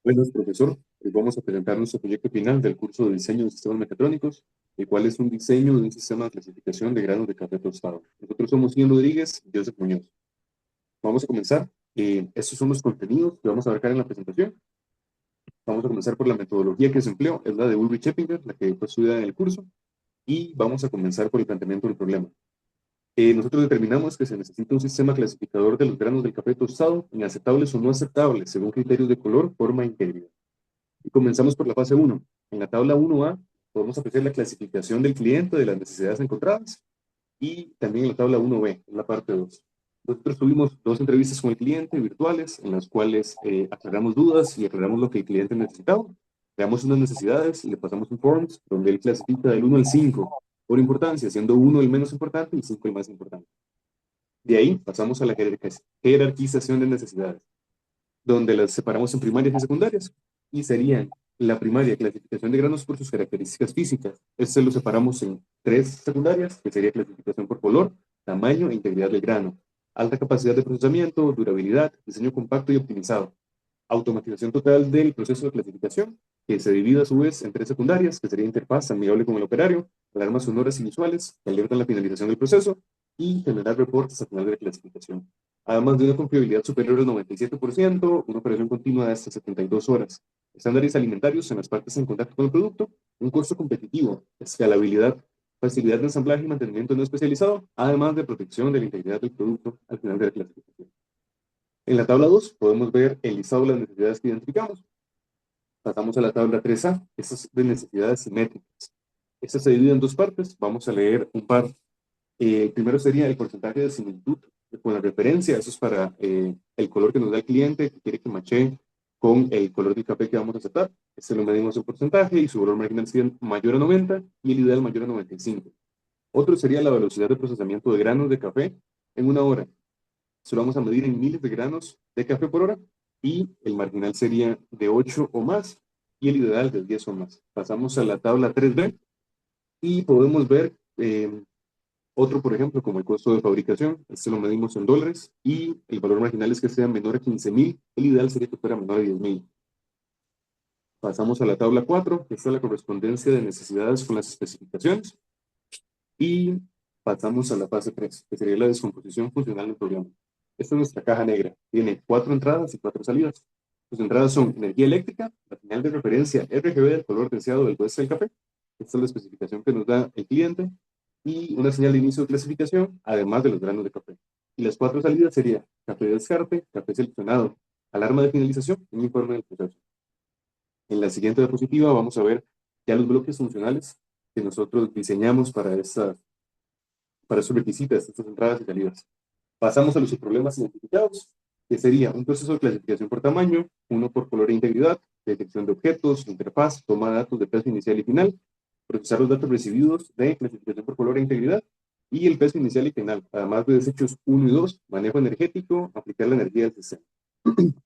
Buenas, profesor. Hoy vamos a presentar nuestro proyecto final del curso de diseño de sistemas mecatrónicos, el cual es un diseño de un sistema de clasificación de granos de café tostado. Nosotros somos Ian Rodríguez y Joseph Muñoz. Vamos a comenzar. Estos son los contenidos que vamos a abarcar en la presentación. Vamos a comenzar por la metodología que se empleó, es la de Ulrich Eppinger, la que fue estudiada en el curso, y vamos a comenzar por el planteamiento del problema. Nosotros determinamos que se necesita un sistema clasificador de los granos del café tostado en aceptables o no aceptables, según criterios de color, forma e integridad. Y comenzamos por la fase 1. En la tabla 1A podemos apreciar la clasificación del cliente de las necesidades encontradas y también en la tabla 1B, en la parte 2. Nosotros tuvimos dos entrevistas con el cliente virtuales en las cuales aclaramos dudas y aclaramos lo que el cliente necesitaba. Le damos unas necesidades y le pasamos un forms donde él clasifica del 1 al 5 por importancia, siendo 1 el menos importante y 5 el más importante. De ahí pasamos a la jerarquización de necesidades, donde las separamos en primarias y secundarias, y serían la primaria, clasificación de granos por sus características físicas. Este lo separamos en tres secundarias, que sería clasificación por color, tamaño e integridad del grano. Alta capacidad de procesamiento, durabilidad, diseño compacto y optimizado. Automatización total del proceso de clasificación, que se divide a su vez en tres secundarias, que sería interfaz amigable con el operario, alarmas sonoras inusuales que alertan la finalización del proceso y generar reportes al final de la clasificación. Además de una confiabilidad superior al 97%, una operación continua de hasta 72 horas, estándares alimentarios en las partes en contacto con el producto, un costo competitivo, escalabilidad, facilidad de ensamblaje y mantenimiento no especializado, además de protección de la integridad del producto al final de la clasificación. En la tabla 2 podemos ver el listado de las necesidades que identificamos. Pasamos a la tabla 3A, estas de necesidades simétricas. Esta se divide en dos partes, vamos a leer un par. Primero sería el porcentaje de similitud con la referencia, eso es para el color que nos da el cliente, que quiere que mache con el color del café que vamos a aceptar. Este lo medimos en porcentaje y su valor marginal sería mayor a 90 y el ideal mayor a 95. Otro sería la velocidad de procesamiento de granos de café en una hora. Se lo vamos a medir en miles de granos de café por hora y el marginal sería de 8 o más y el ideal de 10 o más. Pasamos a la tabla 3B y podemos ver otro, por ejemplo, como el costo de fabricación. Este lo medimos en dólares y el valor marginal es que sea menor a 15,000. El ideal sería que fuera menor a 10,000. Pasamos a la tabla 4, que es la correspondencia de necesidades con las especificaciones. Y pasamos a la fase 3, que sería la descomposición funcional del programa. Esta es nuestra caja negra. Tiene 4 entradas y 4 salidas. Las entradas son energía eléctrica, la señal de referencia RGB del color deseado del tueste del café. Esta es la especificación que nos da el cliente. Y una señal de inicio de clasificación, además de los granos de café. Y las 4 salidas serían café de descarte, café seleccionado, alarma de finalización y un informe del proceso. En la siguiente diapositiva vamos a ver ya los bloques funcionales que nosotros diseñamos para esos requisitos, estas entradas y salidas. Pasamos a los subproblemas identificados, que sería un proceso de clasificación por tamaño, uno por color e integridad, detección de objetos, interfaz, toma de datos de peso inicial y final, procesar los datos recibidos de clasificación por color e integridad, y el peso inicial y final, además de desechos 1 y 2, manejo energético, aplicar la energía del sistema.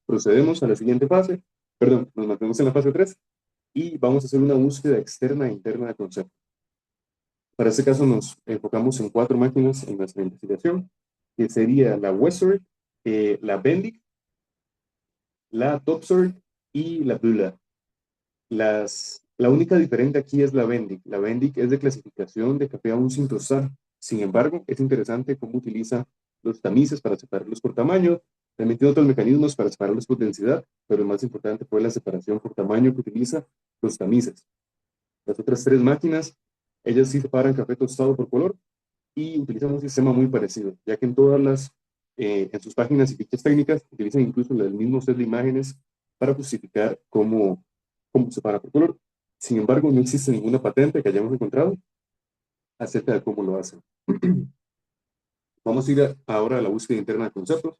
Procedemos a la siguiente fase, perdón, nos mantenemos en la fase 3, y vamos a hacer una búsqueda externa e interna de concepto. Para este caso nos enfocamos en 4 máquinas en nuestra investigación, que sería la Western, la Bendic, la Topsort y la Blue. La única diferente aquí es la Bendic. La Bendic es de clasificación de café aún sin tostar. Sin embargo, es interesante cómo utiliza los tamices para separarlos por tamaño. También tiene otros mecanismos para separarlos por densidad, pero el más importante fue la separación por tamaño que utiliza los tamices. Las otras 3 máquinas, ellas sí separan café tostado por color y utilizan un sistema muy parecido, ya que en sus páginas y fichas técnicas utilizan incluso el mismo set de imágenes para justificar cómo separa por color. Sin embargo, no existe ninguna patente que hayamos encontrado acerca de cómo lo hacen. Vamos a ir ahora a la búsqueda interna de conceptos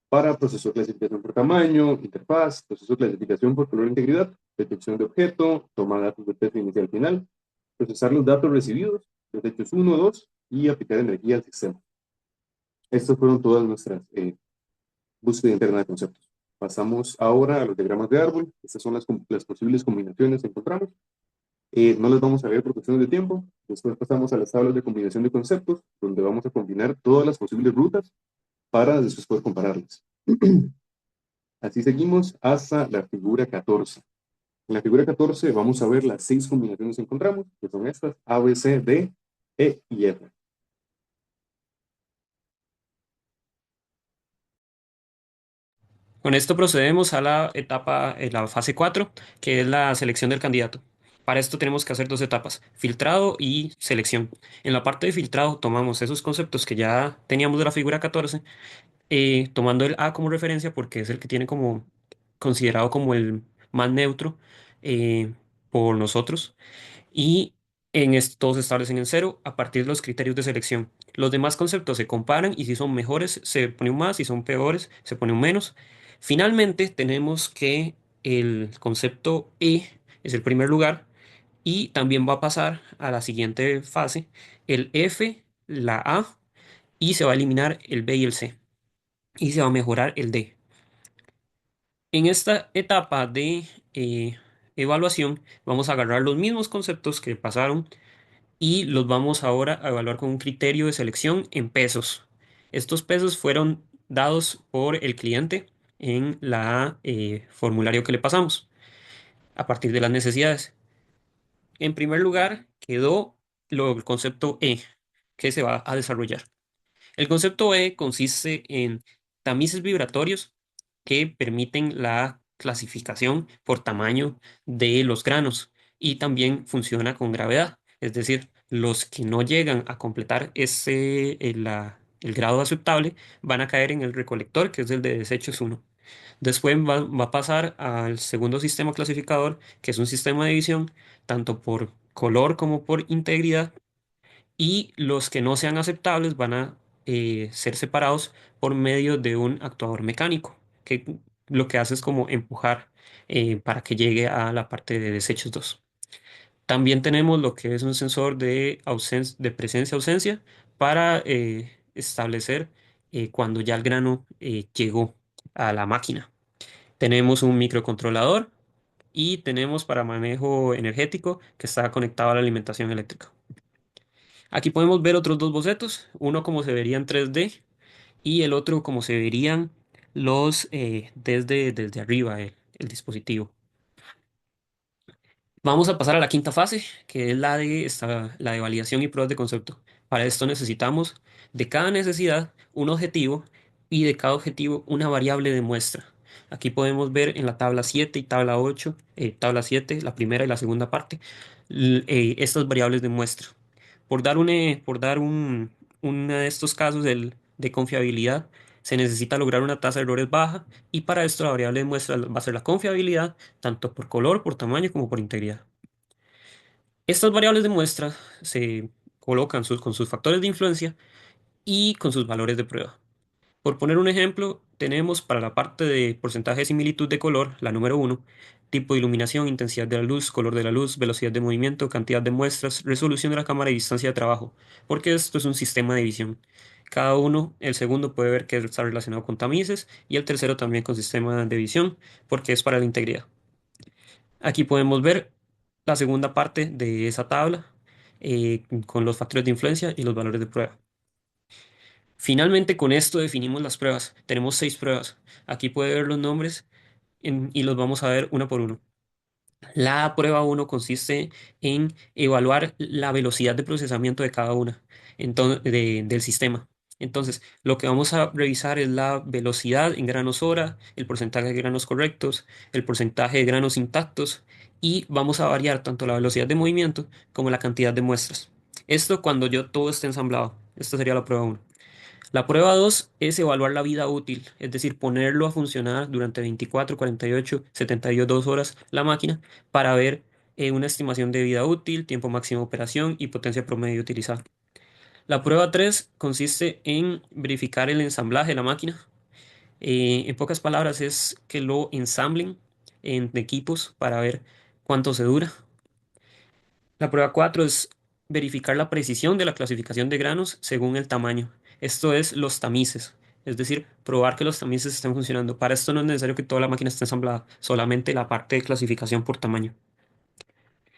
para proceso de clasificación por tamaño, interfaz, proceso de clasificación por color e integridad, detección de objeto, toma de datos de peso inicial final, procesar los datos recibidos, los hechos 1, 2 y aplicar energía al sistema. Estas fueron todas nuestras búsqueda interna de conceptos. Pasamos ahora a los diagramas de árbol. Estas son las posibles combinaciones que encontramos. No las vamos a ver por cuestiones de tiempo. Después pasamos a las tablas de combinación de conceptos, donde vamos a combinar todas las posibles rutas para después poder compararlas. Así seguimos hasta la figura 14. En la figura 14 vamos a ver las 6 combinaciones que encontramos, que son estas: A, B, C, D, E y F. Con esto procedemos a la etapa, la fase 4, que es la selección del candidato. Para esto tenemos que hacer dos etapas, filtrado y selección. En la parte de filtrado tomamos esos conceptos que ya teníamos de la figura 14, tomando el A como referencia porque es el que tiene como considerado como el más neutro eh, por nosotros. Y en esto todos se establecen en cero a partir de los criterios de selección. Los demás conceptos se comparan y si son mejores se pone un más, si son peores se pone un menos. Finalmente tenemos que el concepto E es el primer lugar y también va a pasar a la siguiente fase, el F, la A, y se va a eliminar el B y el C y se va a mejorar el D. En esta etapa de evaluación vamos a agarrar los mismos conceptos que pasaron y los vamos ahora a evaluar con un criterio de selección en pesos. Estos pesos fueron dados por el cliente en la formulario que le pasamos a partir de las necesidades. En primer lugar, quedó el concepto E, que se va a desarrollar. El concepto E consiste en tamices vibratorios que permiten la clasificación por tamaño de los granos y también funciona con gravedad. Es decir, los que no llegan a completar el grado aceptable van a caer en el recolector, que es el de desechos 1. Después va a pasar al segundo sistema clasificador, que es un sistema de división, tanto por color como por integridad, y los que no sean aceptables van a ser separados por medio de un actuador mecánico, que lo que hace es como empujar para que llegue a la parte de desechos 2. También tenemos lo que es un sensor de presencia-ausencia para establecer cuando ya el grano llegó a la máquina. Tenemos un microcontrolador y tenemos para manejo energético que está conectado a la alimentación eléctrica. Aquí podemos ver otros dos bocetos, uno como se vería en 3D y el otro como se verían desde arriba el dispositivo. Vamos a pasar a la quinta fase, que es la de validación y pruebas de concepto. Para esto necesitamos de cada necesidad un objetivo y de cada objetivo una variable de muestra. Aquí podemos ver en la tabla 7 y tabla 8, tabla 7, la primera y la segunda parte, estas variables de muestra. Uno de estos casos de confiabilidad, se necesita lograr una tasa de errores baja y para esto la variable de muestra va a ser la confiabilidad, tanto por color, por tamaño como por integridad. Estas variables de muestra se colocan con sus factores de influencia y con sus valores de prueba. Por poner un ejemplo, tenemos para la parte de porcentaje de similitud de color, la número uno, tipo de iluminación, intensidad de la luz, color de la luz, velocidad de movimiento, cantidad de muestras, resolución de la cámara y distancia de trabajo, porque esto es un sistema de visión. Cada uno, el segundo puede ver que está relacionado con tamices y el tercero también con sistema de visión, porque es para la integridad. Aquí podemos ver la segunda parte de esa tabla con los factores de influencia y los valores de prueba. Finalmente, con esto definimos las pruebas. Tenemos 6 pruebas. Aquí puede ver los nombres y los vamos a ver uno por uno. La prueba uno consiste en evaluar la velocidad de procesamiento de cada una del sistema. Entonces, lo que vamos a revisar es la velocidad en granos hora, el porcentaje de granos correctos, el porcentaje de granos intactos y vamos a variar tanto la velocidad de movimiento como la cantidad de muestras. Esto cuando yo todo esté ensamblado. Esta sería la prueba uno. La prueba 2 es evaluar la vida útil, es decir, ponerlo a funcionar durante 24, 48, 72 horas la máquina para ver una estimación de vida útil, tiempo máximo de operación y potencia promedio utilizada. La prueba 3 consiste en verificar el ensamblaje de la máquina. En pocas palabras es que lo ensamblen en equipos para ver cuánto se dura. La prueba 4 es verificar la precisión de la clasificación de granos según el tamaño. Esto es los tamices, es decir, probar que los tamices estén funcionando. Para esto no es necesario que toda la máquina esté ensamblada, solamente la parte de clasificación por tamaño.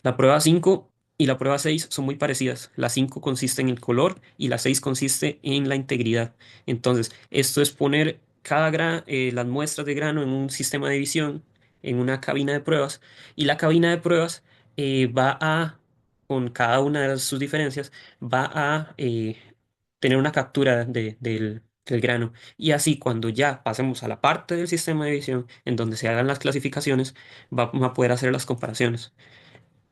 La prueba 5 y la prueba 6 son muy parecidas. La 5 consiste en el color y la 6 consiste en la integridad. Entonces, esto es poner las muestras de grano en un sistema de visión, en una cabina de pruebas, y la cabina de pruebas con cada una de sus diferencias, va a tener una captura del grano. Y así, cuando ya pasemos a la parte del sistema de visión, en donde se hagan las clasificaciones, vamos a poder hacer las comparaciones.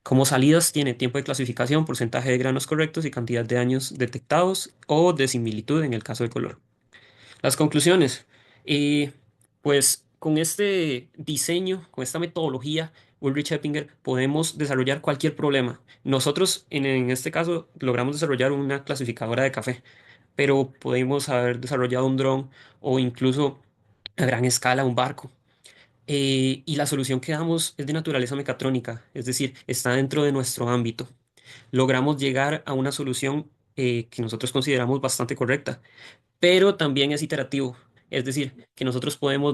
Como salidas tiene tiempo de clasificación, porcentaje de granos correctos y cantidad de daños detectados o de similitud en el caso de color. Las conclusiones. Eh, pues con este diseño, con esta metodología, Ulrich Eppinger, podemos desarrollar cualquier problema. Nosotros, en este caso, logramos desarrollar una clasificadora de café, pero podemos haber desarrollado un dron o incluso a gran escala un barco. Y la solución que damos es de naturaleza mecatrónica, es decir, está dentro de nuestro ámbito. Logramos llegar a una solución que nosotros consideramos bastante correcta, pero también es iterativo. Es decir, que nosotros podemos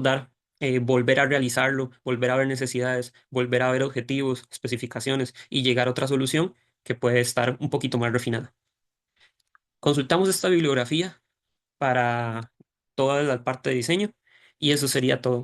volver a realizarlo, volver a ver necesidades, volver a ver objetivos, especificaciones y llegar a otra solución que puede estar un poquito más refinada. Consultamos esta bibliografía para toda la parte de diseño y eso sería todo.